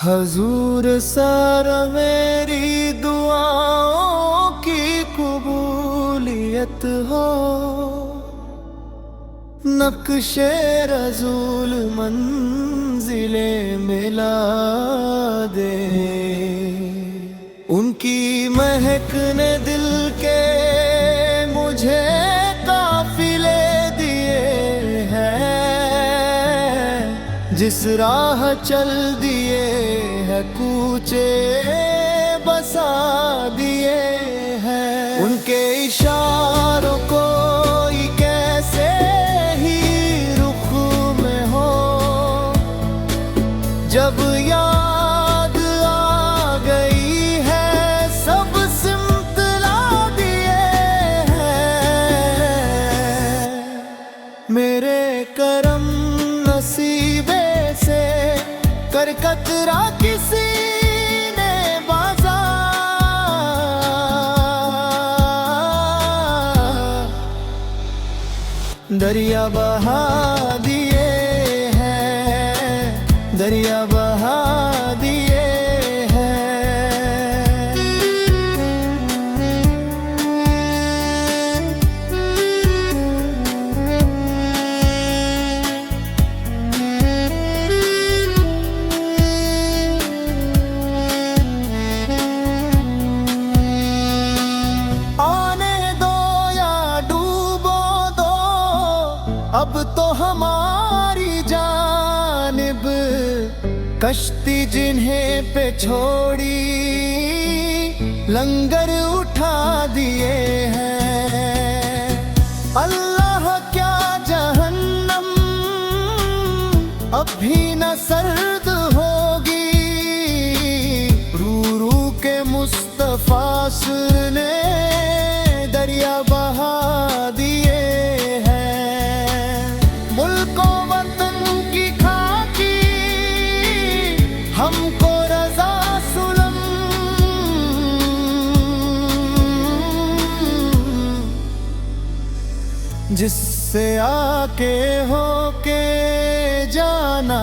हजूर sir मेरी दुआओं की कबूलियत हो, नक्शे रसूल मंजिले मिला दे। उनकी महक ने दिल के मुझे काफिले दिए हैं, जिस राह चल दिए है कूचे बसा दिए हैं। उनके इशारों को कैसे ही रुख में हो, जब याद आ गई है सब सिमत ला दिए हैं। मेरे करम नसीबे से कर कतरा किसी ने बाज़ा, दरिया बहा दिए हैं, दरिया बहा दिए हैं। आने दो या डूबो दो अब तो हमारी जानिब, कश्ती जिन्हें पे छोड़ी लंगर उठा दिए हैं। अल्लाह क्या जहन्नम अब भी न सर्द होगी, रू रू के मुस्तफा ने दरिया बहा दिए हैं। मुल्को वतन की खाकी हमको रजा सुलम, जिससे आके होके जाना